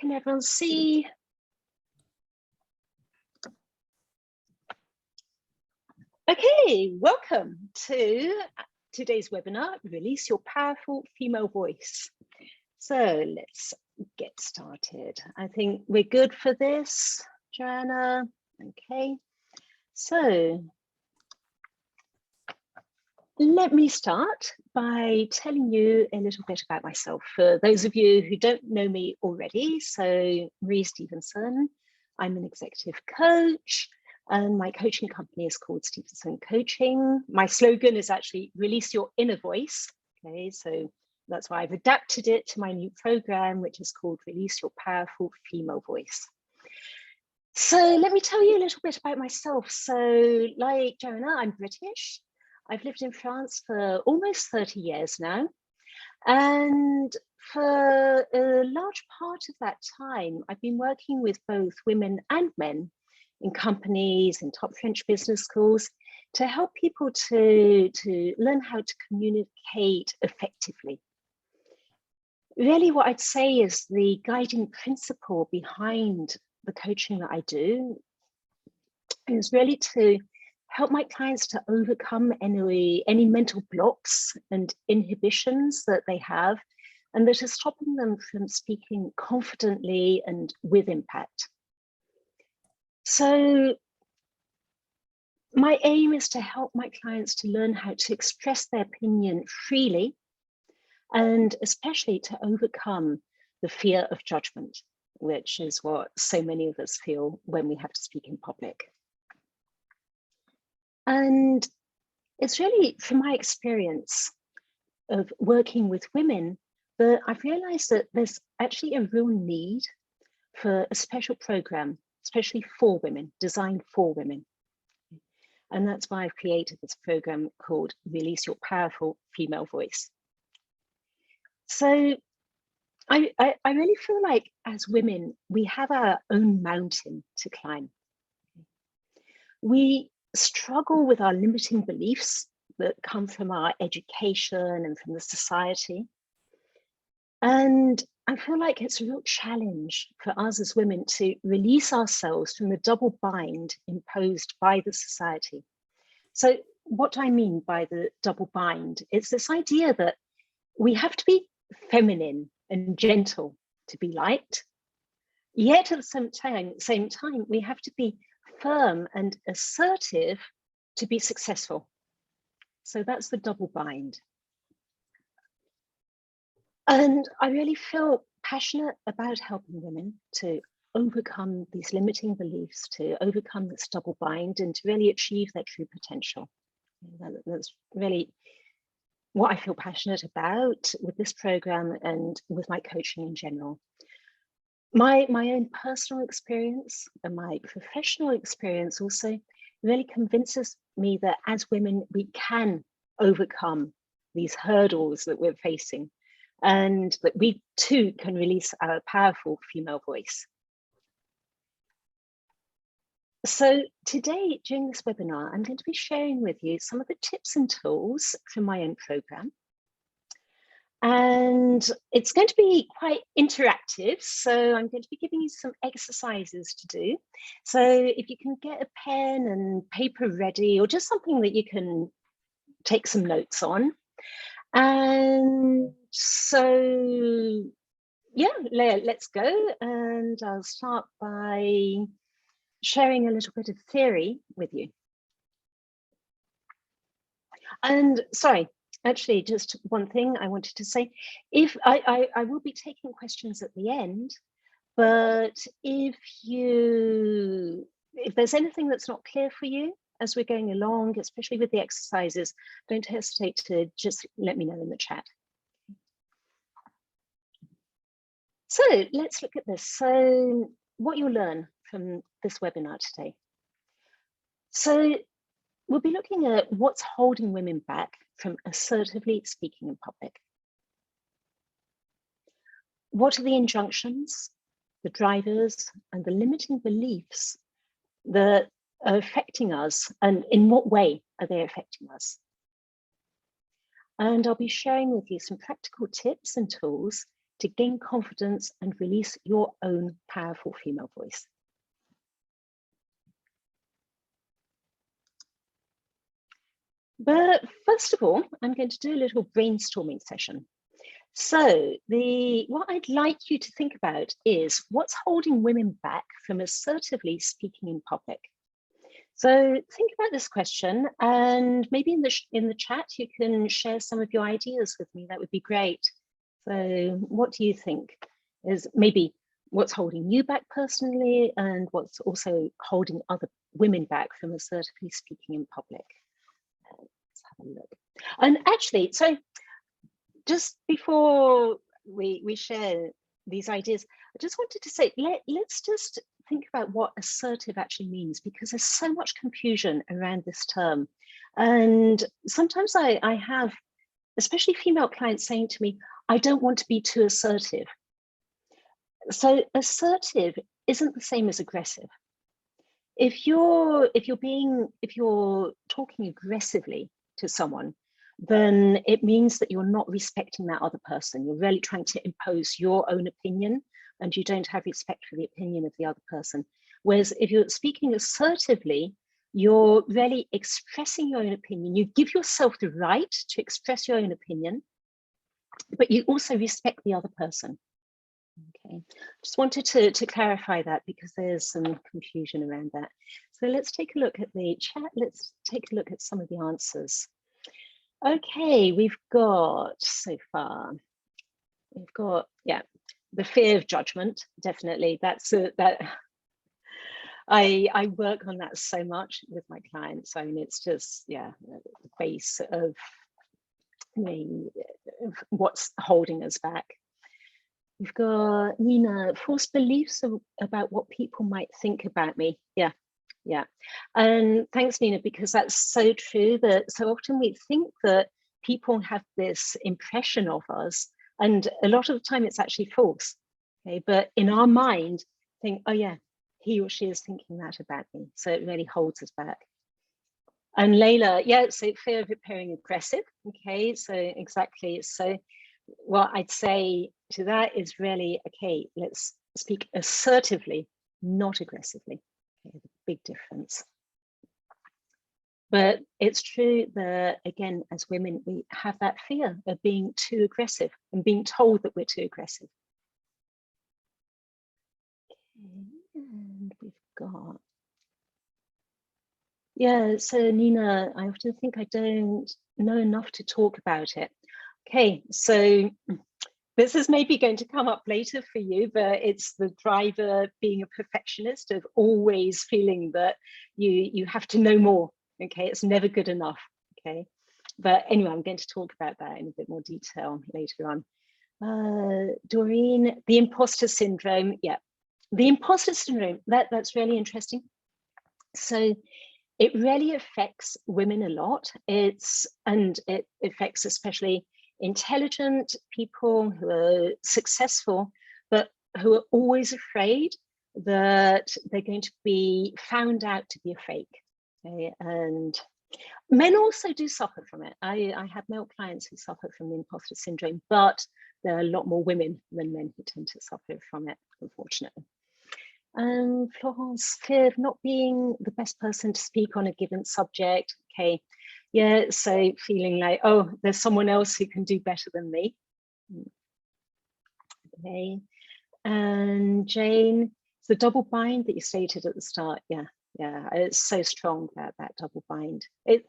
Can everyone see? Okay, welcome to today's webinar, Release Your Powerful Female Voice. So let's get started. I think we're good for this, Joanna. Okay, so let me start by telling you a little bit about myself. For those of you who don't know me already, so Marie Stephenson, I'm an executive coach, and my coaching company is called Stephenson Coaching. My slogan is actually release your inner voice. Okay, so that's why I've adapted it to my new program, which is called Release Your Powerful Female Voice. So let me tell you a little bit about myself. So like Joanna, I'm British. I've lived in France for almost 30 years now. And for a large part of that time, I've been working with both women and men in companies and top French business schools to help people to learn how to communicate effectively. Really, what I'd say is the guiding principle behind the coaching that I do is really to help my clients to overcome any mental blocks and inhibitions that they have and that are stopping them from speaking confidently and with impact. So my aim is to help my clients to learn how to express their opinion freely and especially to overcome the fear of judgment, which is what so many of us feel when we have to speak in public. And it's really from my experience of working with women that I've realized that there's actually a real need for a special program, especially for women, designed for women. And that's why I've created this program called Release Your Powerful Female Voice. So I really feel like as women, we have our own mountain to climb. We struggle with our limiting beliefs that come from our education and from the society. And I feel like it's a real challenge for us as women to release ourselves from the double bind imposed by the society. So what do I mean by the double bind? It's this idea that we have to be feminine and gentle to be liked, yet at the same time, we have to be firm and assertive to be successful. So that's the double bind. And I really feel passionate about helping women to overcome these limiting beliefs, to overcome this double bind and to really achieve their true potential. That's really what I feel passionate about with this program and with my coaching in general. My own personal experience and my professional experience also really convinces me that as women, we can overcome these hurdles that we're facing and that we too can release our powerful female voice. So today, during this webinar, I'm going to be sharing with you some of the tips and tools from my own program. And it's going to be quite interactive. So I'm going to be giving you some exercises to do. So if you can get a pen and paper ready, or just something that you can take some notes on. And so, yeah, let's go. And I'll start by sharing a little bit of theory with you. And sorry, actually, just one thing I wanted to say. If I will be taking questions at the end, but if there's anything that's not clear for you as we're going along, especially with the exercises, don't hesitate to just let me know in the chat. So let's look at this. So what you'll learn from this webinar today. So we'll be looking at what's holding women back from assertively speaking in public. What are the injunctions, the drivers, and the limiting beliefs that are affecting us, and in what way are they affecting us? And I'll be sharing with you some practical tips and tools to gain confidence and release your own powerful female voice. But first of all, I'm going to do a little brainstorming session. So what I'd like you to think about is what's holding women back from assertively speaking in public. So think about this question, and maybe in the chat you can share some of your ideas with me. That would be great. So what do you think is maybe what's holding you back personally, and what's also holding other women back from assertively speaking in public? Let's have a look. And actually, so just before we share these ideas, I just wanted to say, let's just think about what assertive actually means, because there's so much confusion around this term. And sometimes I have, especially female clients, saying to me, I don't want to be too assertive. So assertive isn't the same as aggressive. If you're talking aggressively to someone, then it means that you're not respecting that other person. You're really trying to impose your own opinion, and you don't have respect for the opinion of the other person. Whereas if you're speaking assertively, you're really expressing your own opinion. You give yourself the right to express your own opinion, but you also respect the other person. Okay, just wanted to clarify that, because there's some confusion around that. So let's take a look at the chat. Let's take a look at some of the answers. Okay, we've got so far, we've got, yeah, the fear of judgment, definitely. That's that. I work on that so much with my clients. I mean, it's just, yeah, the base of what's holding us back. We've got Nina, false beliefs about what people might think about me. Yeah. And thanks, Nina, because that's so true, that so often we think that people have this impression of us, and a lot of the time it's actually false. Okay, but in our mind, think, oh yeah, he or she is thinking that about me. So it really holds us back. And Layla, yeah, so fear of appearing aggressive. Okay, so exactly. So what I'd say to that is really, okay, let's speak assertively, not aggressively. Okay, the big difference. But it's true that, again, as women, we have that fear of being too aggressive and being told that we're too aggressive. Okay, and we've got, yeah, so Nina, I often think I don't know enough to talk about it. Okay, so this is maybe going to come up later for you, but it's the driver, being a perfectionist, of always feeling that you have to know more. Okay, it's never good enough. Okay, but anyway, I'm going to talk about that in a bit more detail later on. Doreen, the imposter syndrome. Yeah, the imposter syndrome, that's really interesting. So it really affects women a lot. It affects especially intelligent people who are successful, but who are always afraid that they're going to be found out to be a fake. Okay? And men also do suffer from it. I have male clients who suffer from the imposter syndrome, but there are a lot more women than men who tend to suffer from it, unfortunately. Florence, fear of not being the best person to speak on a given subject. Okay, yeah, so feeling like, oh, there's someone else who can do better than me. Okay, and Jane, it's the double bind that you stated at the start. Yeah, it's so strong, that double bind.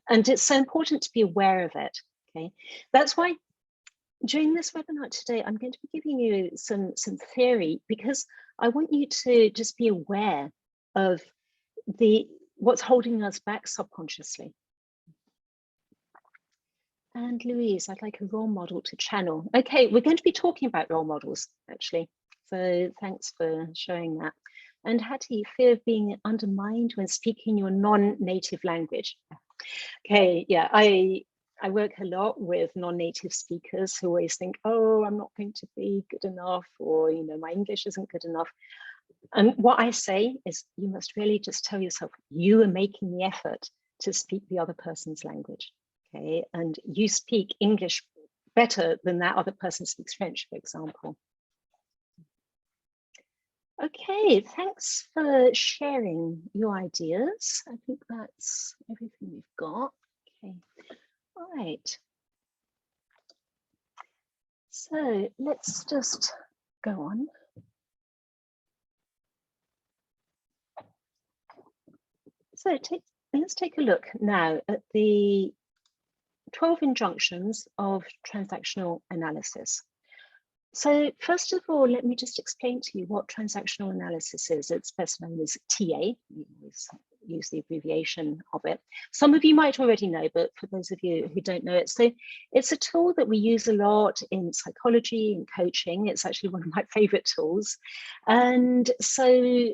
And it's so important to be aware of it. Okay, that's why during this webinar today, I'm going to be giving you some theory, because I want you to just be aware of what's holding us back subconsciously. And Louise, I'd like a role model to channel. Okay, we're going to be talking about role models, actually. So thanks for showing that. And Hattie, fear of being undermined when speaking your non-native language. Okay, yeah, I work a lot with non-native speakers who always think, oh, I'm not going to be good enough, or, you know, my English isn't good enough. And what I say is, you must really just tell yourself, you are making the effort to speak the other person's language. Okay, and you speak English better than that other person speaks French, for example. Okay, thanks for sharing your ideas. I think that's everything we've got. Okay, all right. So let's just go on. So let's take a look now at the 12 injunctions of transactional analysis. So first of all, let me just explain to you what transactional analysis is. It's best known as TA. We always use the abbreviation of it. Some of you might already know, but for those of you who don't know it, so it's a tool that we use a lot in psychology and coaching. It's actually one of my favorite tools. And so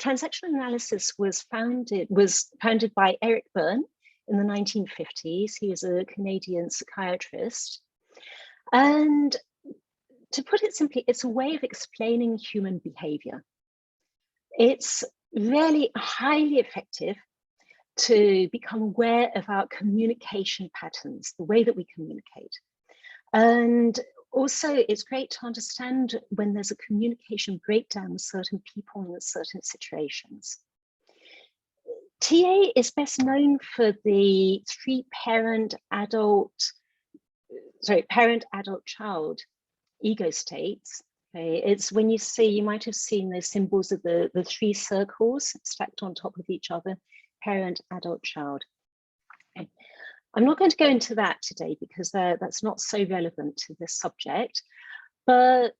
transactional analysis was founded by Eric Byrne in the 1950s. He was a Canadian psychiatrist. And to put it simply, it's a way of explaining human behavior. It's really highly effective to become aware of our communication patterns, the way that we communicate. And also, it's great to understand when there's a communication breakdown with certain people in certain situations. TA is best known for the parent, adult, child ego states. Okay, it's when you might have seen those symbols of the 3 circles stacked on top of each other, parent, adult, child. Okay. I'm not going to go into that today because that's not so relevant to this subject, but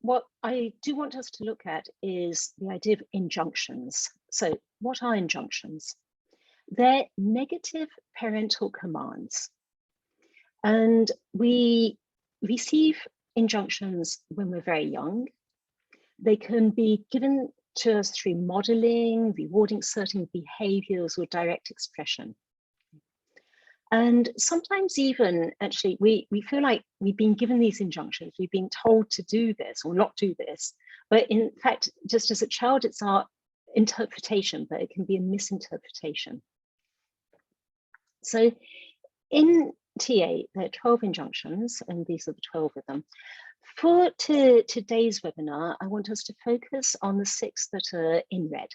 what I do want us to look at is the idea of injunctions. So what are injunctions? They're negative parental commands. And we receive injunctions when we're very young. They can be given to us through modeling, rewarding certain behaviors, or direct expression. And sometimes even, actually, we feel like we've been given these injunctions, we've been told to do this or not do this. But in fact, just as a child, it's our interpretation, but it can be a misinterpretation. So in TA, there are 12 injunctions, and these are the 12 of them. For today's webinar, I want us to focus on the 6 that are in red.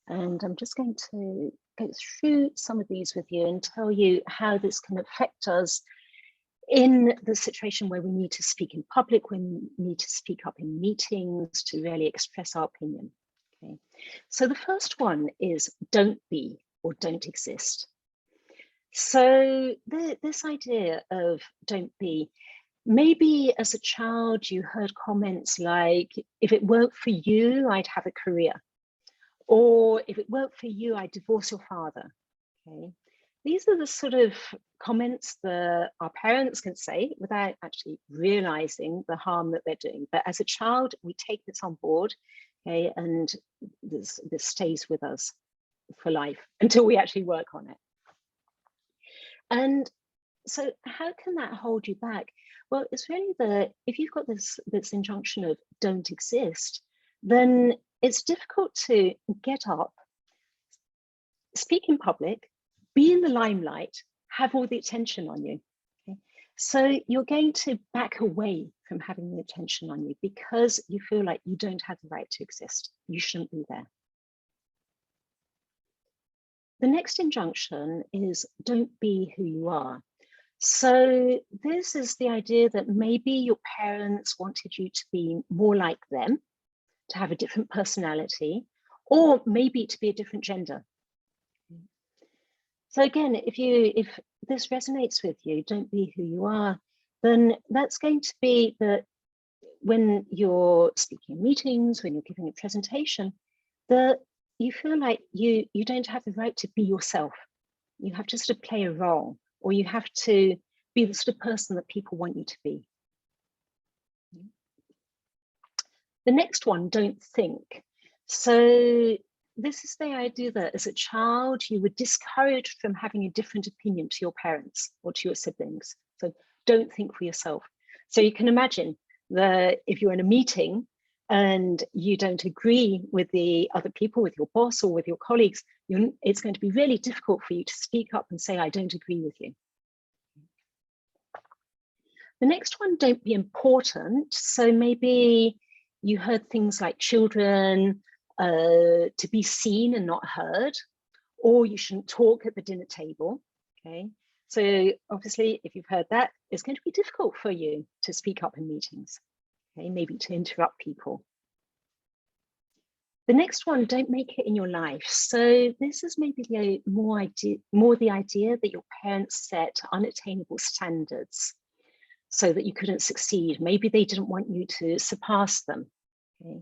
And I'm just going to go through some of these with you and tell you how this can affect us in the situation where we need to speak in public, when we need to speak up in meetings to really express our opinion. Okay. So the first one is don't be or don't exist. So this idea of don't be, maybe as a child you heard comments like, if it worked for you, I'd have a career. Or if it worked for you, I'd divorce your father. Okay. These are the sort of comments that our parents can say without actually realizing the harm that they're doing. But as a child, we take this on board, okay, and this stays with us for life until we actually work on it. And so how can that hold you back? Well, it's really if you've got this injunction of don't exist, then it's difficult to get up, speak in public, be in the limelight, have all the attention on you. Okay? So you're going to back away from having the attention on you because you feel like you don't have the right to exist. You shouldn't be there. The next injunction is don't be who you are. So this is the idea that maybe your parents wanted you to be more like them, to have a different personality, or maybe to be a different gender. So again, if this resonates with you, don't be who you are, then that's going to be that when you're speaking in meetings, when you're giving a presentation, that you feel like you don't have the right to be yourself. You have to sort of play a role, or you have to be the sort of person that people want you to be. The next one, don't think. So this is the idea that as a child, you were discouraged from having a different opinion to your parents or to your siblings. So don't think for yourself. So you can imagine that if you're in a meeting and you don't agree with the other people, with your boss or with your colleagues, it's going to be really difficult for you to speak up and say, I don't agree with you. The next one, don't be important. So maybe you heard things like children to be seen and not heard, or you shouldn't talk at the dinner table. Okay, so obviously, if you've heard that, it's going to be difficult for you to speak up in meetings. Okay, maybe to interrupt people. The next one, don't make it in your life. So this is maybe more the idea that your parents set unattainable standards so that you couldn't succeed. Maybe they didn't want you to surpass them. Okay,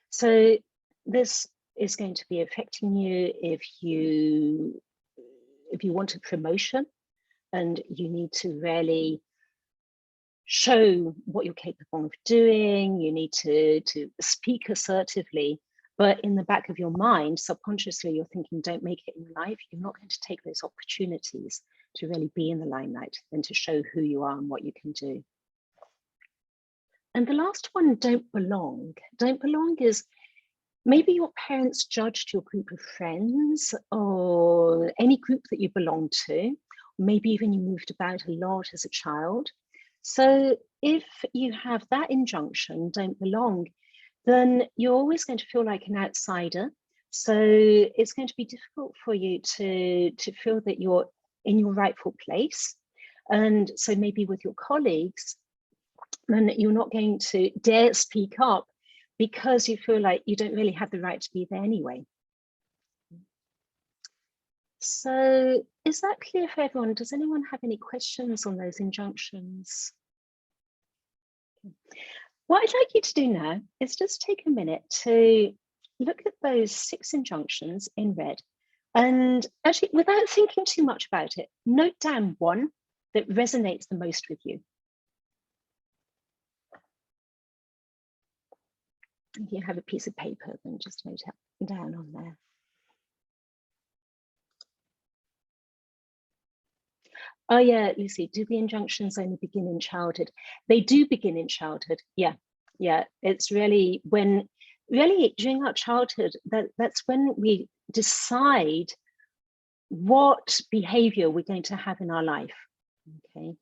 so this is going to be affecting you if you want a promotion and you need to really show what you're capable of doing. You need to speak assertively. But in the back of your mind, subconsciously, you're thinking, don't make it in your life. You're not going to take those opportunities to really be in the limelight and to show who you are and what you can do. And the last one, don't belong. Don't belong is maybe your parents judged your group of friends or any group that you belong to. Maybe even you moved about a lot as a child. So if you have that injunction, don't belong, then you're always going to feel like an outsider. So it's going to be difficult for you to feel that you're in your rightful place. And so maybe with your colleagues, then you're not going to dare speak up because you feel like you don't really have the right to be there anyway. So is that clear for everyone? Does anyone have any questions on those injunctions? What I'd like you to do now is just take a minute to look at those 6 injunctions in red, and actually, without thinking too much about it, note down one that resonates the most with you. If you have a piece of paper, then just note it down on there. Oh yeah, Lucy, do the injunctions only begin in childhood? They do begin in childhood. Yeah, it's really during our childhood, that's when we decide what behavior we're going to have in our life. Okay.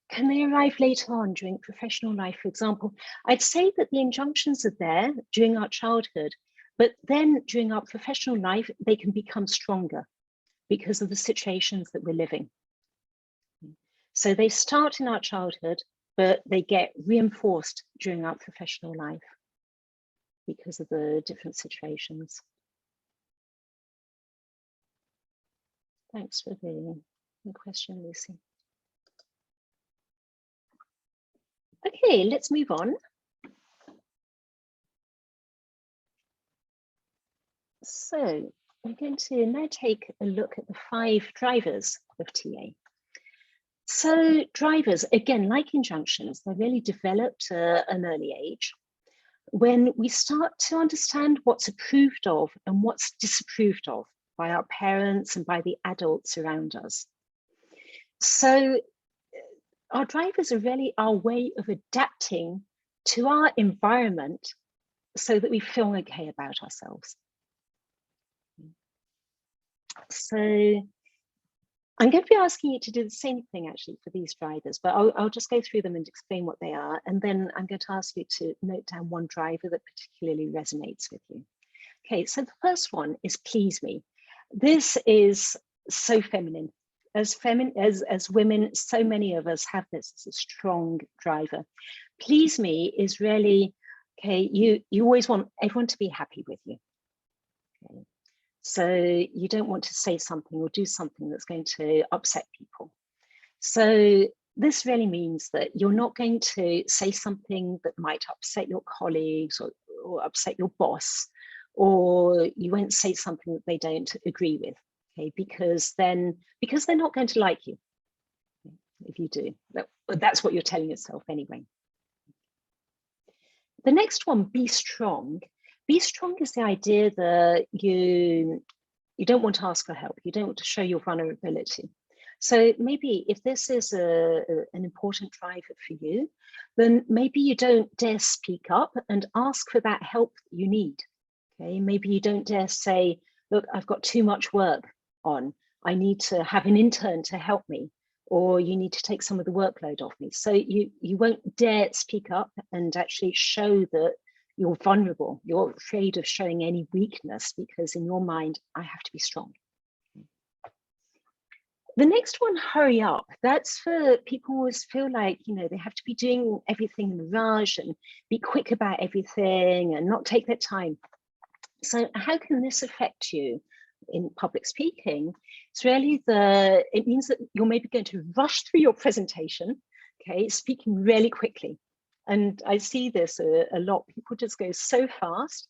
Can they arrive later on during professional life, for example? I'd say that the injunctions are there during our childhood, but then during our professional life, they can become stronger because of the situations that we're living. So they start in our childhood, but they get reinforced during our professional life because of the different situations. Thanks for the question, Lucy. Okay, let's move on. So we're going to now take a look at the 5 drivers of TA. So drivers, again, like injunctions, they're really developed at an early age. When we start to understand what's approved of and what's disapproved of by our parents and by the adults around us. So our drivers are really our way of adapting to our environment so that we feel okay about ourselves. So I'm going to be asking you to do the same thing actually for these drivers, but I'll just go through them and explain what they are. And then I'm going to ask you to note down one driver that particularly resonates with you. Okay, so the first one is please me. This is so feminine. As women, so many of us have this as a strong driver. Please me is really, okay, you always want everyone to be happy with you. Okay. So you don't want to say something or do something that's going to upset people. So this really means that you're not going to say something that might upset your colleagues or upset your boss, or you won't say something that they don't agree with, okay? Because they're not going to like you if you do. That's what you're telling yourself anyway. The next one, be strong. Be strong is the idea that you don't want to ask for help. You don't want to show your vulnerability. So maybe if this is an important driver for you, then maybe you don't dare speak up and ask for that help that you need. Okay, maybe you don't dare say, look, I've got too much work on. I need to have an intern to help me, or you need to take some of the workload off me. So you won't dare speak up and actually show that you're vulnerable. You're afraid of showing any weakness because in your mind, I have to be strong. The next one, hurry up. That's for people who always feel like, they have to be doing everything in a rush and be quick about everything and not take their time. So how can this affect you in public speaking? It's really it means that you're maybe going to rush through your presentation, okay, speaking really quickly. And I see this a lot. People just go so fast.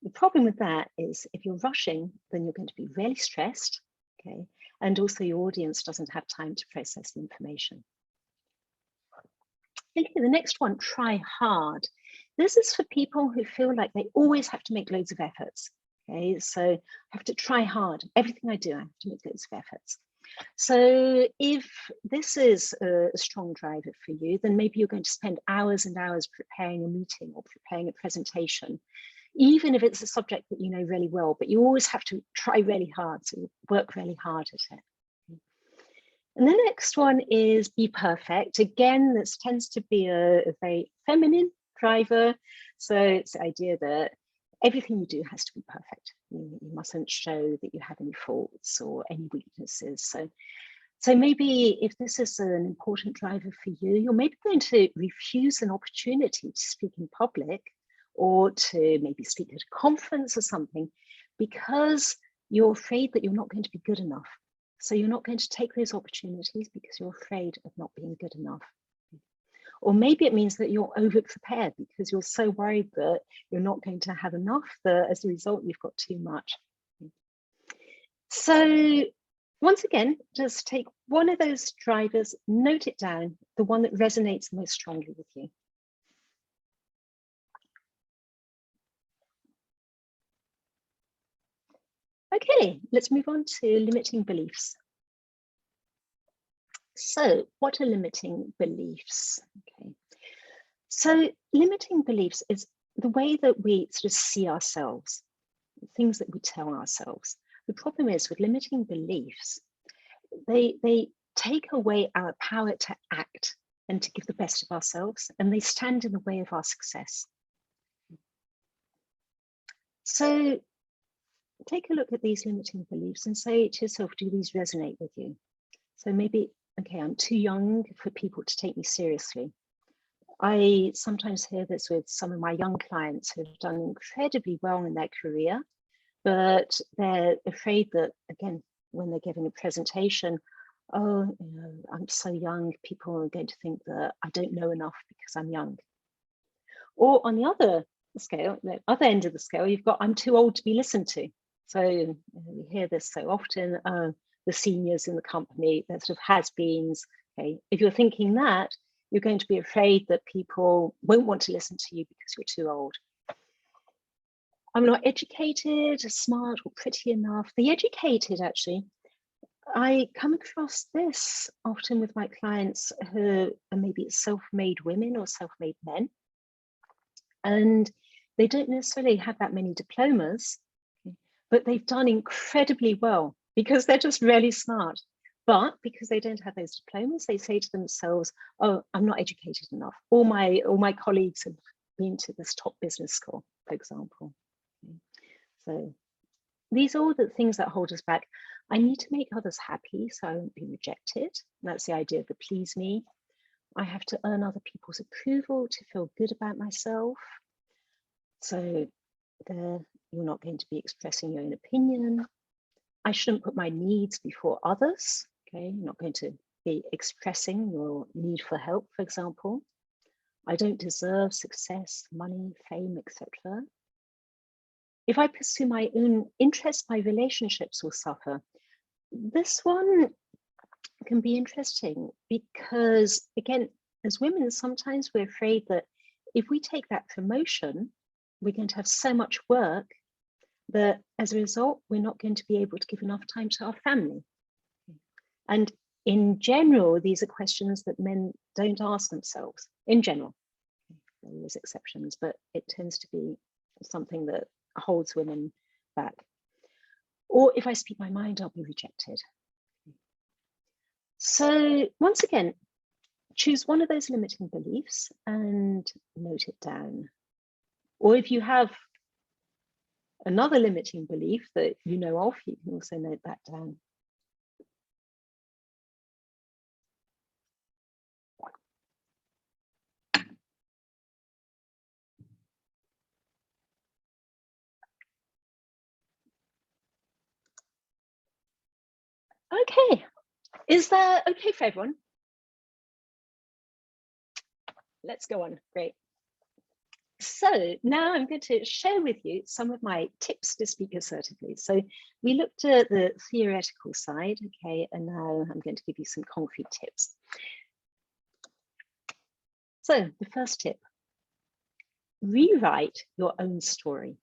The problem with that is if you're rushing, then you're going to be really stressed, okay? And also your audience doesn't have time to process the information. Okay, the next one, try hard. This is for people who feel like they always have to make loads of efforts. Okay, so I have to try hard. Everything I do, I have to make loads of efforts. So if this is a strong driver for you, then maybe you're going to spend hours and hours preparing a meeting or preparing a presentation, even if it's a subject that you know really well, but you always have to try really hard, so you work really hard at it. And the next one is be perfect. Again, this tends to be a very feminine driver. So it's the idea that everything you do has to be perfect. You mustn't show that you have any faults or any weaknesses. So maybe if this is an important driver for you, you're maybe going to refuse an opportunity to speak in public or to maybe speak at a conference or something because you're afraid that you're not going to be good enough. So you're not going to take those opportunities because you're afraid of not being good enough. Or maybe it means that you're over-prepared because you're so worried that you're not going to have enough, that as a result, you've got too much. So once again, just take one of those drivers, note it down, the one that resonates most strongly with you. Okay, let's move on to limiting beliefs. So what are limiting beliefs? Okay, so limiting beliefs is the way that we sort of see ourselves, things that we tell ourselves. The problem is with limiting beliefs, they take away our power to act and to give the best of ourselves, and they stand in the way of our success. So take a look at these limiting beliefs and say to yourself, do these resonate with you? So maybe, okay, I'm too young for people to take me seriously. I sometimes hear this with some of my young clients who have done incredibly well in their career, but they're afraid that, again, when they're giving a presentation, oh, I'm so young, people are going to think that I don't know enough because I'm young. Or on the other scale, the other end of the scale, you've got, I'm too old to be listened to. So we hear this so often, the seniors in the company, they're sort of has-beens. Okay, if you're thinking that, you're going to be afraid that people won't want to listen to you because you're too old. I'm not educated, smart, or pretty enough. The educated, actually, I come across this often with my clients who are maybe self-made women or self-made men. And they don't necessarily have that many diplomas, but they've done incredibly well because they're just really smart. But because they don't have those diplomas, they say to themselves, oh, I'm not educated enough. All my colleagues have been to this top business school, for example. So these are all the things that hold us back. I need to make others happy so I won't be rejected. That's the idea of the please me. I have to earn other people's approval to feel good about myself. So there, you're not going to be expressing your own opinion. I shouldn't put my needs before others. Okay, you're not going to be expressing your need for help, for example. I don't deserve success, money, fame, etc. If I pursue my own interests, my relationships will suffer. This one can be interesting because, again, as women, sometimes we're afraid that if we take that promotion, we're going to have so much work that as a result, we're not going to be able to give enough time to our family. And in general, these are questions that men don't ask themselves, in general. There's exceptions, but it tends to be something that holds women back. Or if I speak my mind, I'll be rejected. So once again, choose one of those limiting beliefs and note it down. Or if you have another limiting belief that you know of, you can also note that down. Okay, is that okay for everyone? Let's go on, great. So now I'm going to share with you some of my tips to speak assertively. So we looked at the theoretical side, okay, and now I'm going to give you some concrete tips. So the first tip, rewrite your own story.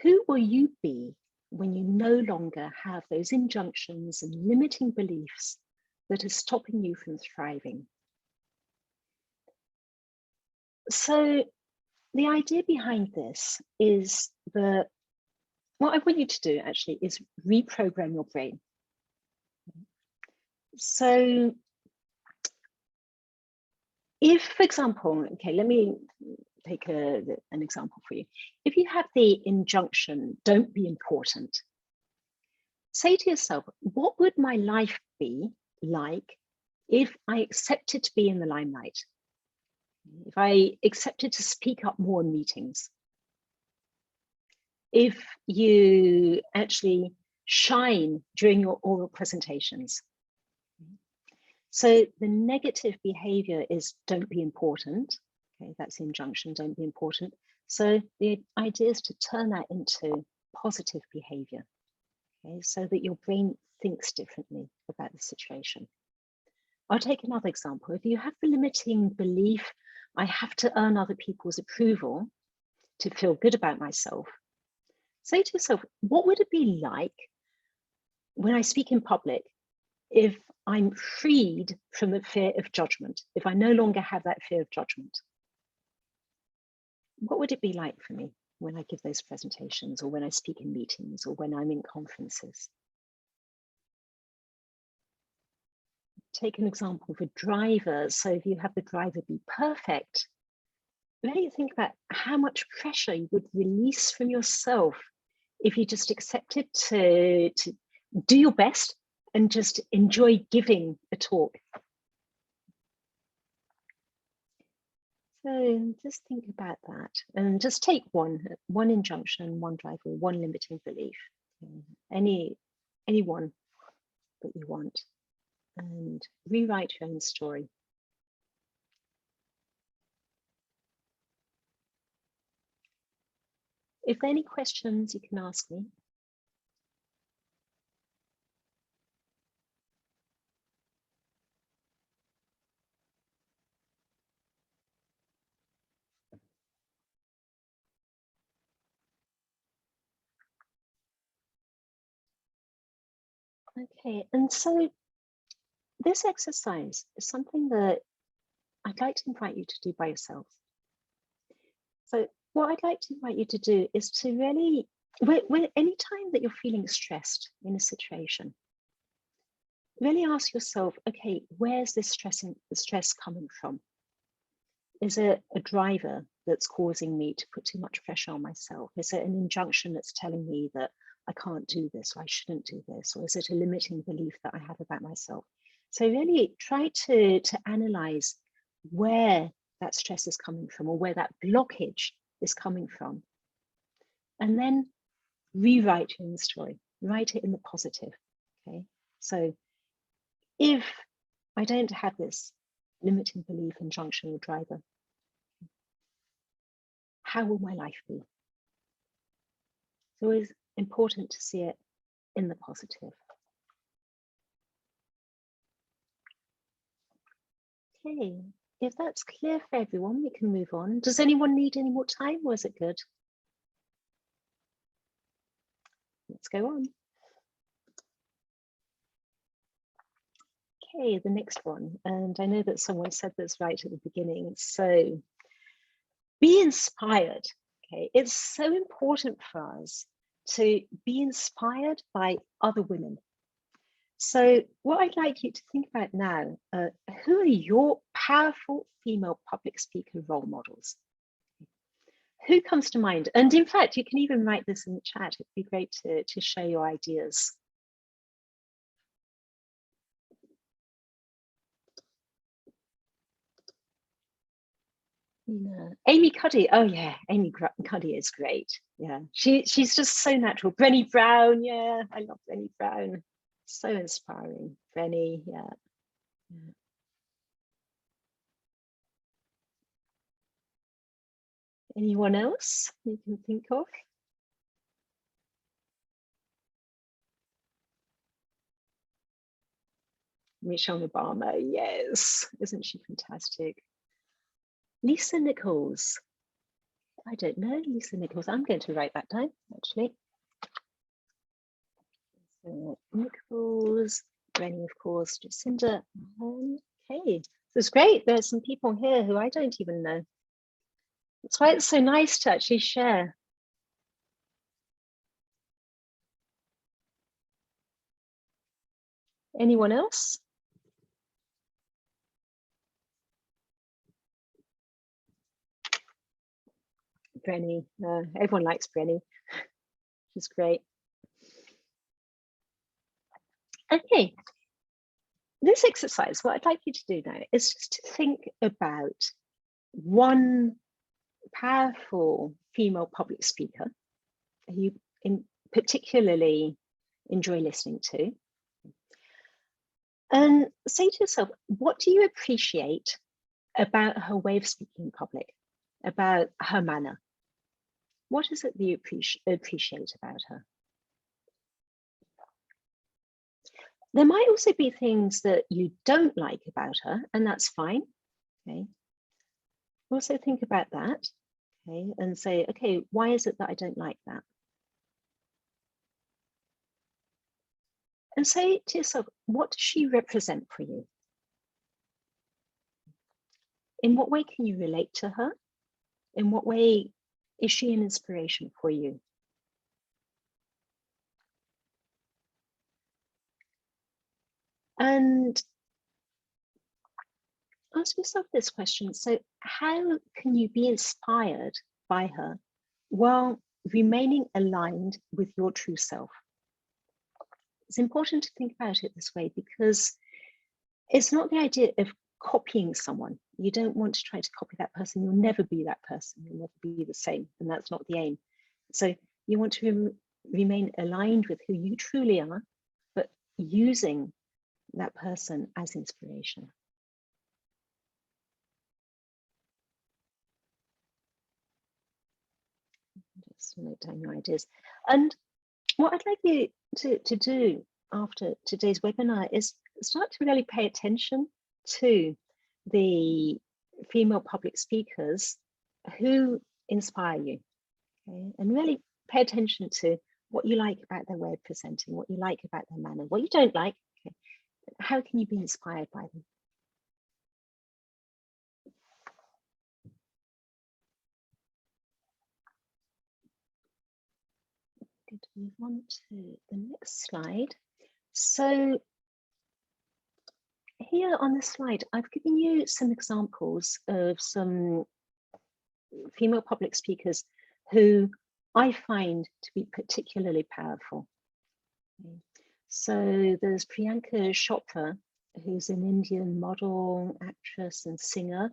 Who will you be when you no longer have those injunctions and limiting beliefs that are stopping you from thriving? So the idea behind this is that what I want you to do actually is reprogram your brain. So if, for example, okay, let me take an example for you. If you have the injunction, don't be important, say to yourself, what would my life be like if I accepted to be in the limelight? If I accepted to speak up more in meetings? If you actually shine during your oral presentations? So the negative behavior is don't be important. Okay, that's the injunction, don't be important. So the idea is to turn that into positive behavior, okay, so that your brain thinks differently about the situation. I'll take another example. If you have the limiting belief, I have to earn other people's approval to feel good about myself, say to yourself, what would it be like when I speak in public if I'm freed from the fear of judgment, if I no longer have that fear of judgment? What would it be like for me when I give those presentations, or when I speak in meetings, or when I'm in conferences? Take an example of a driver. So if you have the driver be perfect, really think about how much pressure you would release from yourself if you just accepted to do your best and just enjoy giving a talk. So just think about that, and just take one injunction, one driver, one limiting belief, any one that you want, and rewrite your own story. If there are any questions, you can ask me. Okay, and so this exercise is something that I'd like to invite you to do by yourself. So what I'd like to invite you to do is to really, any time that you're feeling stressed in a situation, really ask yourself, okay, where's this stress coming from? Is it a driver that's causing me to put too much pressure on myself? Is it an injunction that's telling me that I can't do this, or I shouldn't do this? Or is it a limiting belief that I have about myself? So really try to analyze where that stress is coming from, or where that blockage is coming from. And then rewrite your own story, write it in the positive, okay? So if I don't have this limiting belief, injunction, or driver, how will my life be? It's always important to see it in the positive. Okay, if that's clear for everyone, we can move on. Does anyone need any more time, or is it good? Let's go on. Okay, the next one, and I know that someone said this right at the beginning. So be inspired. Okay, it's so important for us to be inspired by other women. So what I'd like you to think about now, who are your powerful female public speaker role models? Who comes to mind? And in fact, you can even write this in the chat. It'd be great to share your ideas. Yeah. Amy Cuddy. Oh yeah, Amy Cuddy is great. Yeah, she's just so natural. Brené Brown. Yeah, I love Brené Brown. So inspiring. Brené. Yeah. Yeah. Anyone else you can think of? Michelle Obama. Yes, isn't she fantastic? Lisa Nichols. I don't know Lisa Nichols. I'm going to write that down actually. So Nichols, Granny, of course, Jacinda. Okay, this is great. There's some people here who I don't even know. That's why it's so nice to actually share. Anyone else? Brenny. Everyone likes Brenny. She's great. Okay. This exercise, what I'd like you to do now is just to think about one powerful female public speaker who you particularly enjoy listening to. And say to yourself, what do you appreciate about her way of speaking in public, about her manner? What is it that you appreciate about her? There might also be things that you don't like about her, and that's fine. Okay. Also think about that, okay, and say, okay, why is it that I don't like that? And say to yourself, what does she represent for you? In what way can you relate to her? In what way is she an inspiration for you? And ask yourself this question. So how can you be inspired by her while remaining aligned with your true self? It's important to think about it this way because it's not the idea of copying someone. You don't want to try to copy that person. You'll never be that person. You'll never be the same. And that's not the aim. So you want to remain aligned with who you truly are, but using that person as inspiration. Just note down your ideas. And what I'd like you to do after today's webinar is start to really pay attention to the female public speakers who inspire you, okay? And really pay attention to what you like about their way of presenting, what you like about their manner, what you don't like, okay? How can you be inspired by them? Going to move on to the next slide. So here on this slide, I've given you some examples of some female public speakers who I find to be particularly powerful. So there's Priyanka Chopra, who's an Indian model, actress, and singer.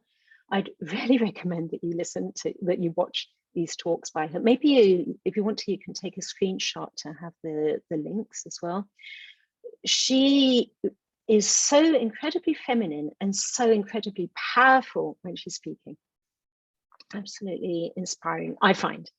I'd really recommend that you that you watch these talks by her. Maybe if you want to, you can take a screenshot to have the links as well. She is so incredibly feminine and so incredibly powerful when she's speaking. Absolutely inspiring, I find.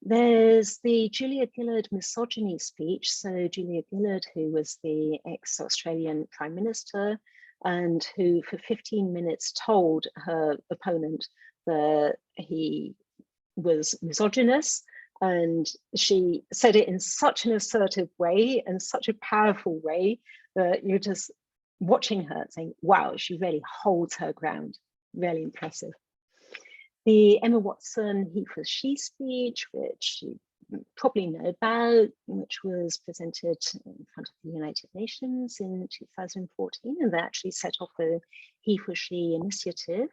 There's the Julia Gillard misogyny speech. So Julia Gillard, who was the ex-Australian Prime Minister and who for 15 minutes told her opponent that he was misogynist, and she said it in such an assertive way and such a powerful way that you're just watching her saying, wow, she really holds her ground. Really impressive. The Emma Watson He for She speech, which you probably know about, which was presented in front of the United Nations in 2014, and that actually set off the He for She initiative.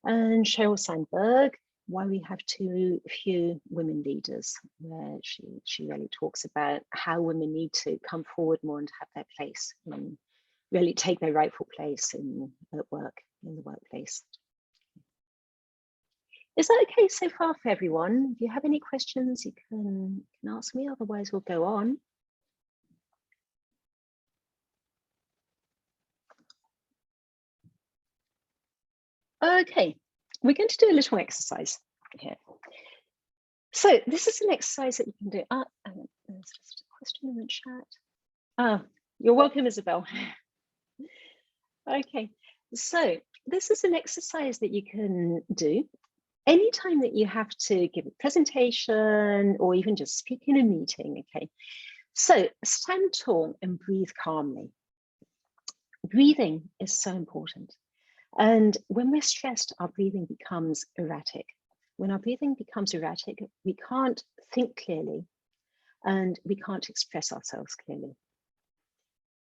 And Sheryl Sandberg, why we have too few women leaders, where she really talks about how women need to come forward more and have their place and really take their rightful place in the workplace. Is that okay so far for everyone? If you have any questions, you can ask me, otherwise we'll go on. Okay, we're going to do a little exercise here. So this is an exercise that you can do. There's just a question in the chat. You're welcome, Isabel. Okay, so this is an exercise that you can do anytime that you have to give a presentation or even just speak in a meeting. Okay, so stand tall and breathe calmly. Breathing is so important. And when we're stressed, our breathing becomes erratic. When our breathing becomes erratic, we can't think clearly and we can't express ourselves clearly.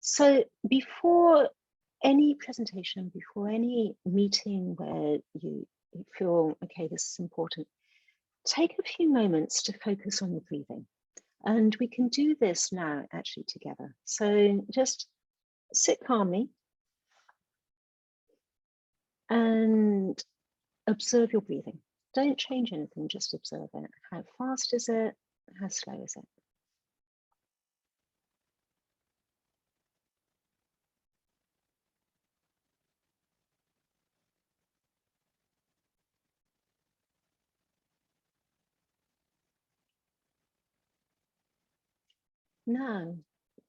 So before any presentation, before any meeting where you feel, okay, this is important, take a few moments to focus on your breathing. And we can do this now actually together. So just sit calmly and observe your breathing. Don't change anything, just observe it. How fast is it? How slow is it? Now,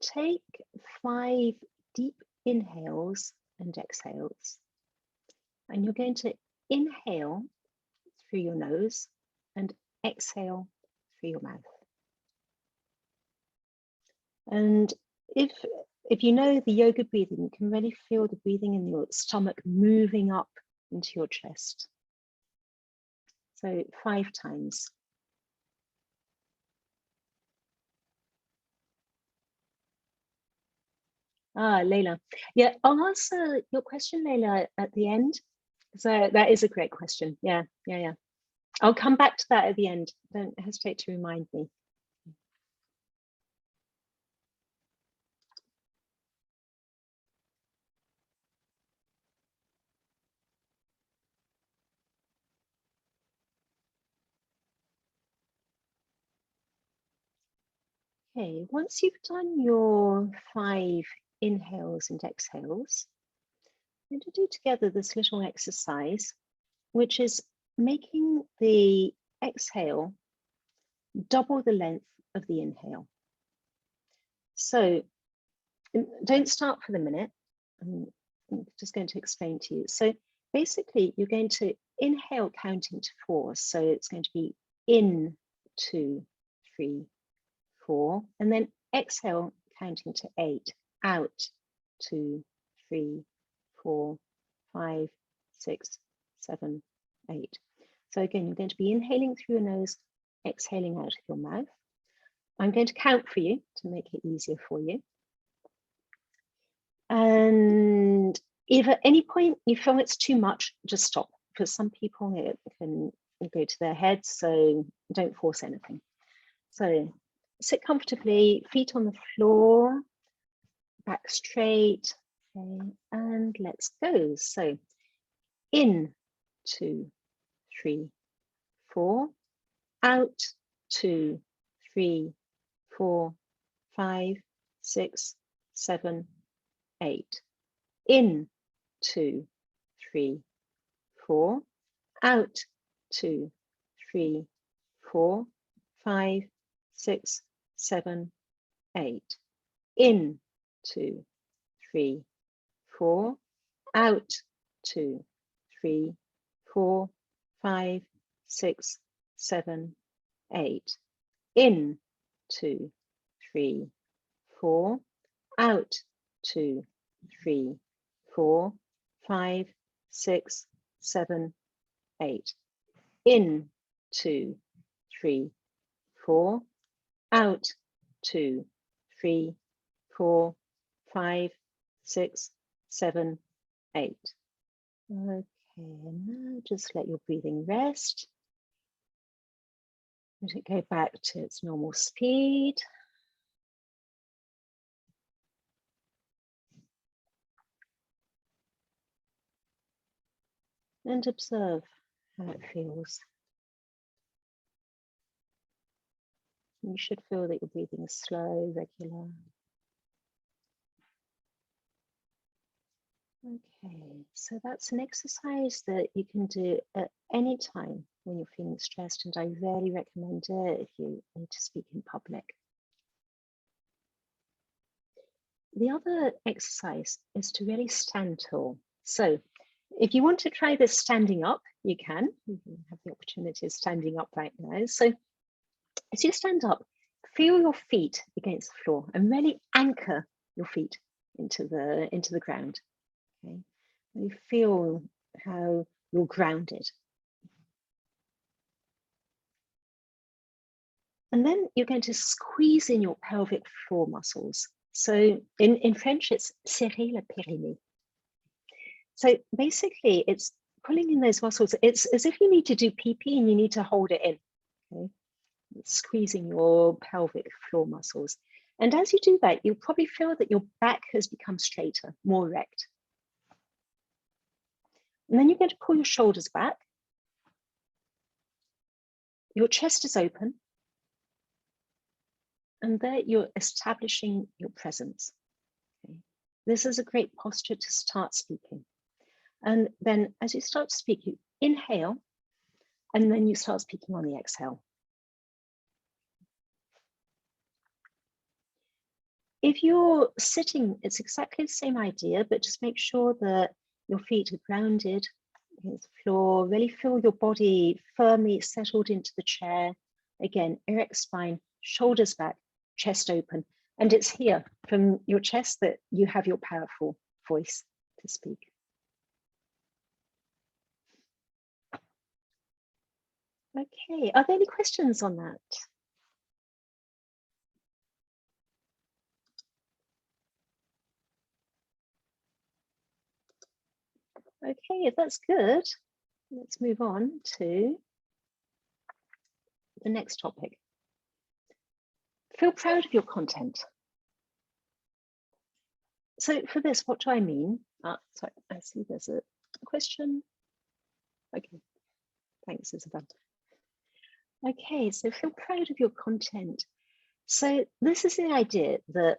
take 5 deep inhales and exhales. And you're going to inhale through your nose and exhale through your mouth. And if you know the yoga breathing, you can really feel the breathing in your stomach moving up into your chest. So 5 times. Leila. Yeah, I'll answer your question, Leila, at the end. So that is a great question. Yeah. I'll come back to that at the end. Don't hesitate to remind me. Okay, once you've done your 5 inhales and exhales, we're going to do together this little exercise, which is making the exhale double the length of the inhale. So don't start for the minute. I'm just going to explain to you. So basically, you're going to inhale counting to 4. So it's going to be in, 2, 3, 4, and then exhale counting to 8, out, 2, 3, 4, 5, 6, 7, 8. So again, you're going to be inhaling through your nose, exhaling out of your mouth. I'm going to count for you to make it easier for you. And if at any point you feel it's too much, just stop. For some people, it can go to their heads, so don't force anything. So sit comfortably, feet on the floor, back straight, okay, and let's go. So in, 2, 3, 4, out, 2, 3, 4, 5, 6, 7, 8. In, 2, 3, 4, out, 2, 3, 4, 5, 6, 7, 8. In, 2, 3, 4, out, 2, 3, 4, 5, 6, 7, 8. In, 2, 3, 4, out, 2, 3, 4, 5, 6, 7, 8. In, 2, 3, 4, out, 2, 3, 4, 5, 6, 7, 8. Okay, and now just let your breathing rest. Let it go back to its normal speed. And observe how it feels. You should feel that your breathing is slow, regular. Okay, so that's an exercise that you can do at any time when you're feeling stressed, and I really recommend it if you need to speak in public. The other exercise is to really stand tall. So if you want to try this standing up, you can. You can have the opportunity of standing up right now. So as you stand up, feel your feet against the floor and really anchor your feet into the ground. Okay, you feel how you're grounded. And then you're going to squeeze in your pelvic floor muscles. So in French, it's serrer le périnée. So basically, it's pulling in those muscles. It's as if you need to do pee-pee and you need to hold it in. Okay? It's squeezing your pelvic floor muscles. And as you do that, you'll probably feel that your back has become straighter, more erect. And then you're going to pull your shoulders back. Your chest is open. And there you're establishing your presence. Okay? This is a great posture to start speaking. And then as you start to speak, you inhale, and then you start speaking on the exhale. If you're sitting, it's exactly the same idea, but just make sure that your feet are grounded against the floor. Really feel your body firmly settled into the chair. Again, erect spine, shoulders back, chest open. And it's here from your chest that you have your powerful voice to speak. Okay, are there any questions on that? Okay, if that's good, let's move on to the next topic. Feel proud of your content. So for this, what do I mean? Sorry, I see there's a question. Okay, thanks, Isabel. Okay, so feel proud of your content. So this is the idea that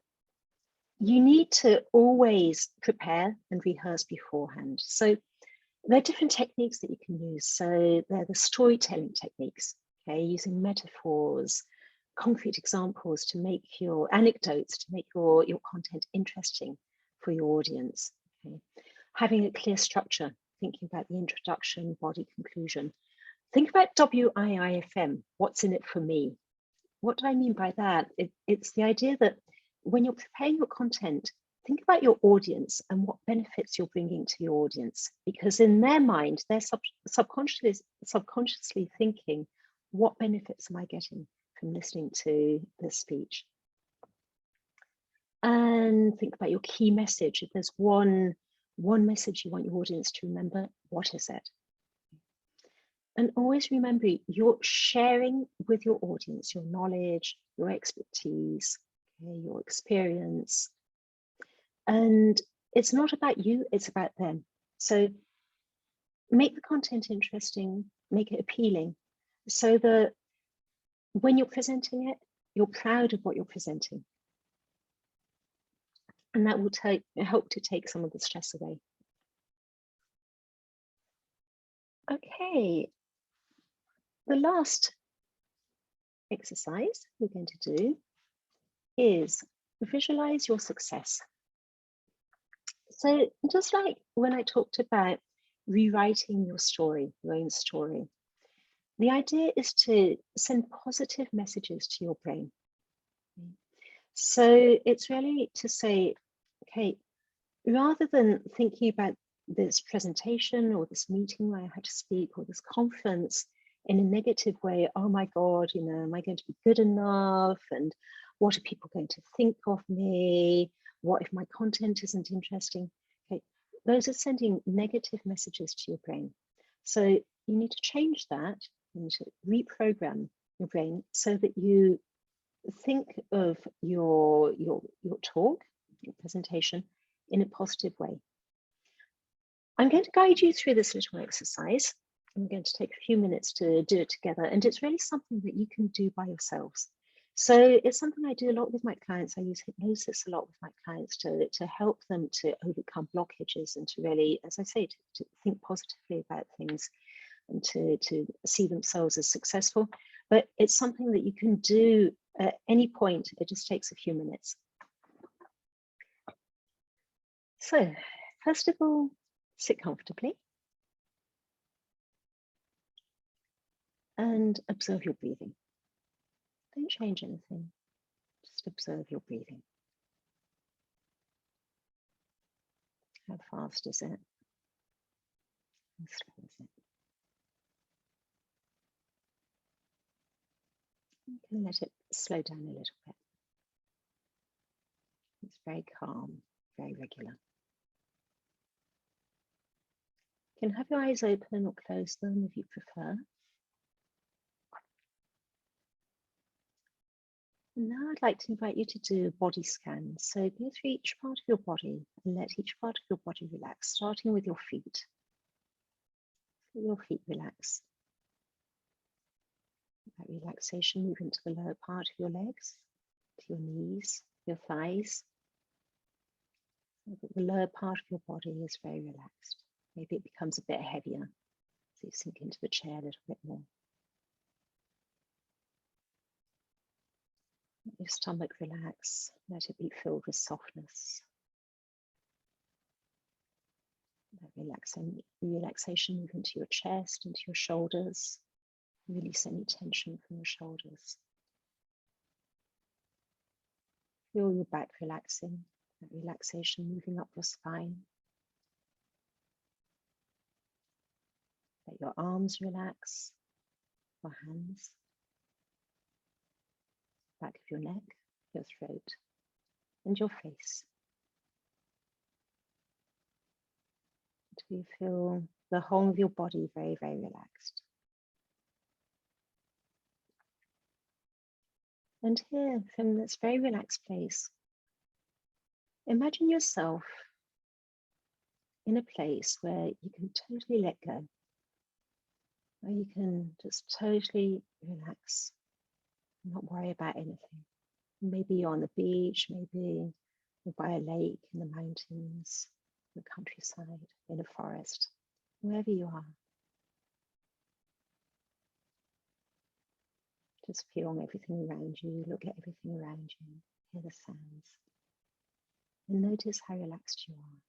you need to always prepare and rehearse beforehand. So there are different techniques that you can use. So they're the storytelling techniques, okay, using metaphors, concrete examples to make your anecdotes, to make your content interesting for your audience. Okay. Having a clear structure, thinking about the introduction, body, conclusion. Think about WIIFM, what's in it for me? What do I mean by that? It's the idea that when you're preparing your content, think about your audience and what benefits you're bringing to your audience, because in their mind, they're subconsciously thinking, what benefits am I getting from listening to this speech? And think about your key message. If there's one message you want your audience to remember, what is it? And always remember, you're sharing with your audience your knowledge, your expertise, okay, your experience. And it's not about you, it's about them. So make the content interesting, make it appealing, so that when you're presenting it, you're proud of what you're presenting. And that will help to take some of the stress away. Okay, the last exercise we're going to do is visualize your success. So just like when I talked about rewriting your story, your own story, the idea is to send positive messages to your brain. So it's really to say, okay, rather than thinking about this presentation or this meeting where I had to speak or this conference in a negative way, oh my God, you know, am I going to be good enough? And what are people going to think of me? What if my content isn't interesting? Okay, those are sending negative messages to your brain. So you need to change that. You need to reprogram your brain, so that you think of your talk, your presentation, in a positive way. I'm going to guide you through this little exercise. I'm going to take a few minutes to do it together, and it's really something that you can do by yourselves. So it's something I do a lot with my clients. I use hypnosis a lot with my clients to help them to overcome blockages and to really, as I say, to think positively about things and to see themselves as successful. But it's something that you can do at any point. It just takes a few minutes. So first of all, sit comfortably and observe your breathing. Don't change anything, just observe your breathing. How fast is it? How slow is it? You can let it slow down a little bit. It's very calm, very regular. You can have your eyes open or close them if you prefer. And now I'd like to invite you to do a body scan. So go through each part of your body and let each part of your body relax, starting with your feet. Let your feet relax. That relaxation move into the lower part of your legs, to your knees, your thighs. So that the lower part of your body is very relaxed. Maybe it becomes a bit heavier, so you sink into the chair a little bit more. Let your stomach relax, let it be filled with softness. That relaxation move into your chest, into your shoulders. Release any tension from your shoulders. Feel your back relaxing, that relaxation moving up your spine. Let your arms relax, your hands, back of your neck, your throat, and your face. Until you feel the whole of your body very, very relaxed. And here, from this very relaxed place, imagine yourself in a place where you can totally let go, where you can just totally relax, not worry about anything. Maybe you're on the beach, maybe you're by a lake, in the mountains, the countryside, in a forest, wherever you are. Just feel everything around you, look at everything around you, hear the sounds, and notice how relaxed you are.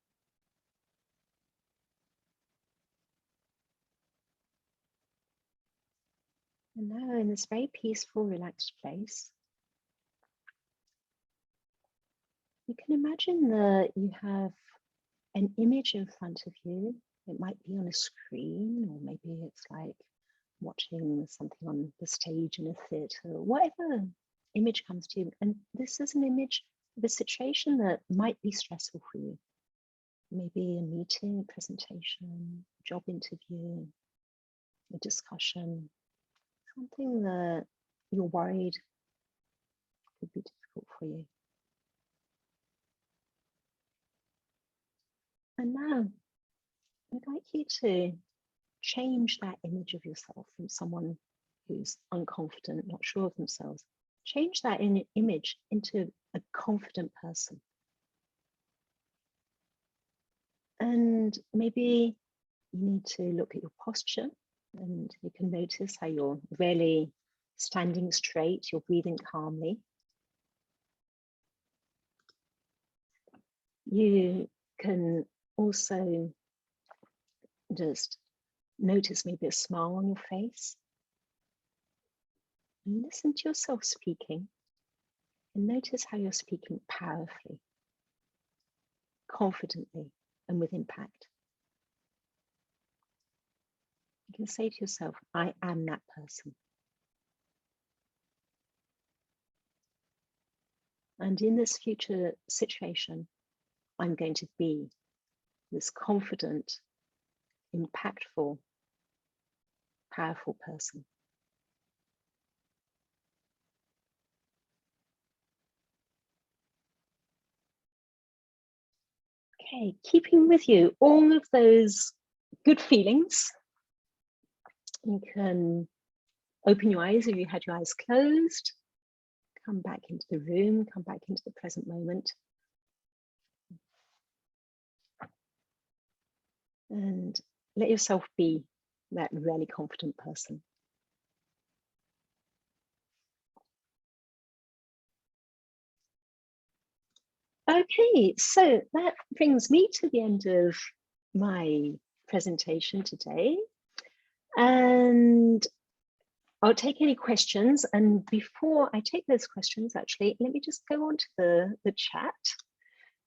And now in this very peaceful, relaxed place, you can imagine that you have an image in front of you. It might be on a screen, or maybe it's like watching something on the stage in a theatre, whatever image comes to you. And this is an image of a situation that might be stressful for you. Maybe a meeting, a presentation, a job interview, a discussion, something that you're worried could be difficult for you. And now I'd like you to change that image of yourself from someone who's unconfident, not sure of themselves. Change that image into a confident person. And maybe you need to look at your posture, and you can notice how you're really standing straight, you're breathing calmly. You can also just notice maybe a smile on your face. And listen to yourself speaking, and notice how you're speaking powerfully, confidently, and with impact. You can say to yourself, I am that person. And in this future situation, I'm going to be this confident, impactful, powerful person. Okay, keeping with you all of those good feelings. You can open your eyes if you had your eyes closed. Come back into the room, come back into the present moment. And let yourself be that really confident person. Okay, so that brings me to the end of my presentation today. And I'll take any questions. And before I take those questions, actually, let me just go on to the chat,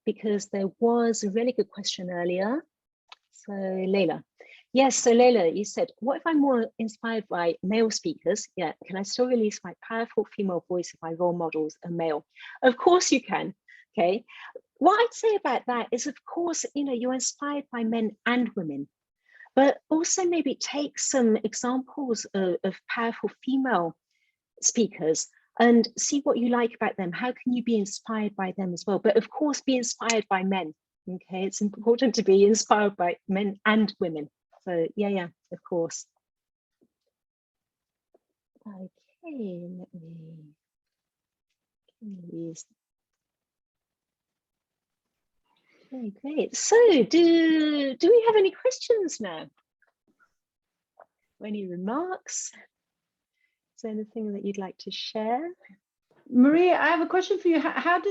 because there was a really good question earlier. So Leila, yes, so Leila, you said, what if I'm more inspired by male speakers? Yeah, can I still release my powerful female voice if my role models are male? Of course you can, okay? What I'd say about that is, of course, you know, you're inspired by men and women, but also maybe take some examples of powerful female speakers and see what you like about them. How can you be inspired by them as well? But of course, be inspired by men. Okay, it's important to be inspired by men and women. So yeah, of course. Okay, let me use. Okay, great. So do we have any questions now? Any remarks? Is there anything that you'd like to share? Maria, I have a question for you. How do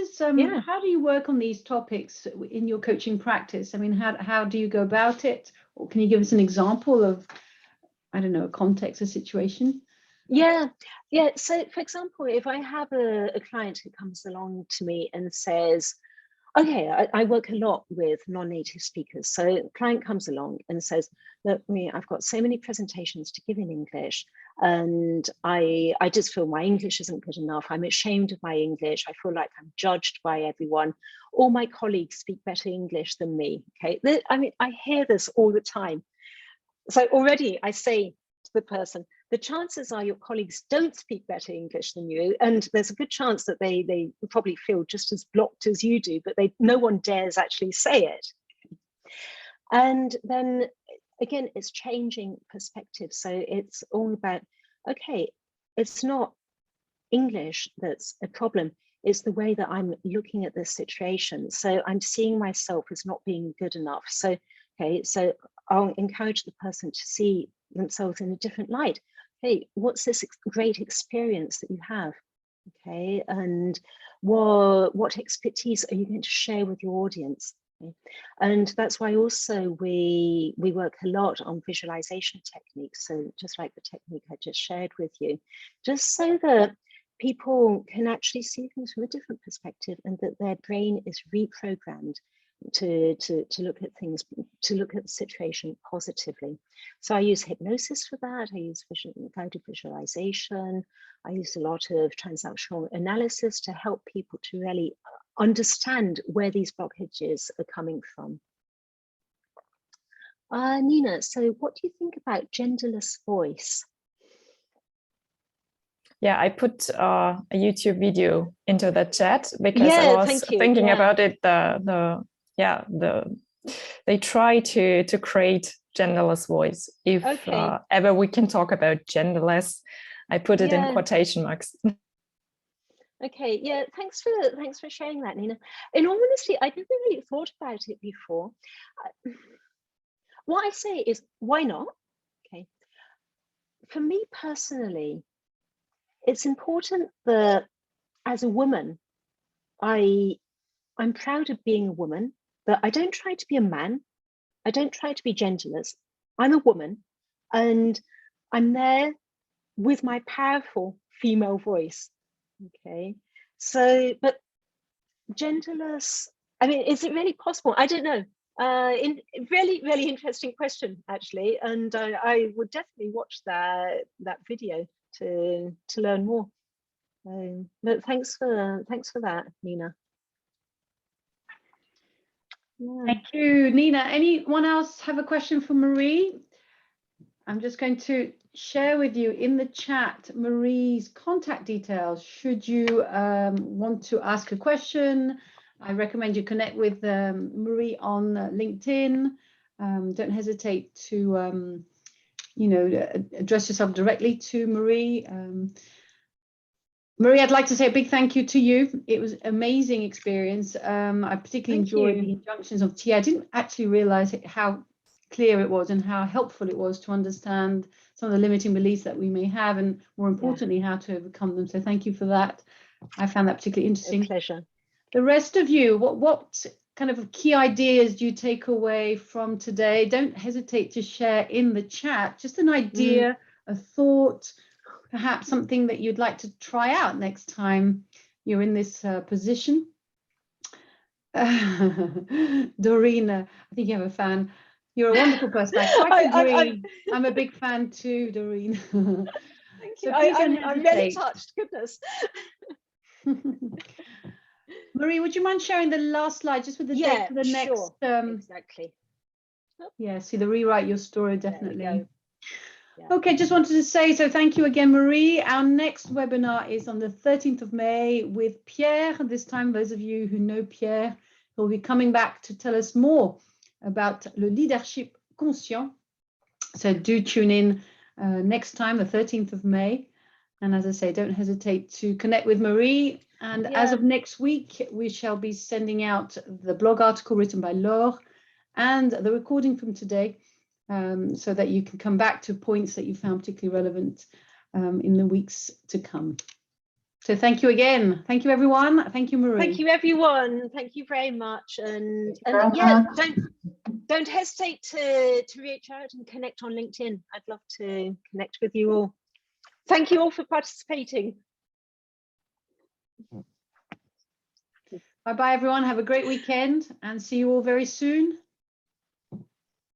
you work on these topics in your coaching practice? I mean, how do you go about it? Or can you give us an example of, I don't know, a context, a situation? Yeah. So for example, if I have a client who comes along to me and says, okay, I work a lot with non-native speakers. So a client comes along and says, look, I've got so many presentations to give in English, and I just feel my English isn't good enough. I'm ashamed of my English. I feel like I'm judged by everyone. All my colleagues speak better English than me. Okay, I mean, I hear this all the time. So already I say to the person, the chances are your colleagues don't speak better English than you, and there's a good chance that they probably feel just as blocked as you do, but no one dares actually say it. And then again, it's changing perspective. So it's all about, okay, it's not English that's a problem, it's the way that I'm looking at this situation. So I'm seeing myself as not being good enough. So okay, so I'll encourage the person to see themselves in a different light. Hey, what's this great experience that you have? Okay, and what expertise are you going to share with your audience? Okay. And that's why also we work a lot on visualization techniques. So just like the technique I just shared with you, just so that people can actually see things from a different perspective, and that their brain is reprogrammed to look at things, to look at the situation positively. So I use hypnosis for that. I use guided visualization. I use a lot of transactional analysis to help people to really understand where these blockages are coming from. Nina, so what do you think about genderless voice? Yeah, I put a YouTube video into the chat because I was thinking about it. They try to create genderless voice. If ever we can talk about genderless, I put it in quotation marks. Okay, yeah, thanks for sharing that, Nina. In all honesty, I never really thought about it before. What I say is, why not? Okay. For me personally, it's important that as a woman, I'm proud of being a woman, that I don't try to be a man. I don't try to be genderless. I'm a woman, and I'm there with my powerful female voice. Okay, so, but genderless, I mean, is it really possible? I don't know. Really interesting question, actually, and I would definitely watch that video to learn more. But thanks for that, Nina. Yeah. Thank you, Nina. Anyone else have a question for Marie? I'm just going to share with you in the chat Marie's contact details should you want to ask a question, I recommend you connect with Marie on LinkedIn. Don't hesitate to, address yourself directly to Marie. Marie, I'd like to say a big thank you to you. It was an amazing experience. I particularly enjoyed the injunctions of TA. I didn't actually realize how clear it was and how helpful it was to understand some of the limiting beliefs that we may have, and more importantly, how to overcome them. So thank you for that. I found that particularly interesting. A pleasure. The rest of you, what kind of key ideas do you take away from today? Don't hesitate to share in the chat, just an idea, a thought, perhaps something that you'd like to try out next time you're in this position. Doreen, I think you have a fan. You're a wonderful person. I quite agree. I'm a big fan too, Doreen. Thank you. I'm really touched. Goodness. Marie, would you mind sharing the last slide just with the date for the next? Exactly. Yeah, see the rewrite your story, definitely. Okay, just wanted to say, so thank you again, Marie. Our next webinar is on the 13th of May with Pierre. This time, those of you who know Pierre, he'll be coming back to tell us more about le leadership conscient. So do tune in next time, the 13th of May. And as I say, don't hesitate to connect with Marie. And as of next week, we shall be sending out the blog article written by Laure and the recording from today, so that you can come back to points that you found particularly relevant in the weeks to come. So thank you again. Thank you, everyone. Thank you, Marie. Thank you, everyone. Thank you very much. And don't hesitate to reach out and connect on LinkedIn. I'd love to connect with you all. Thank you all for participating. Bye-bye, everyone. Have a great weekend and see you all very soon.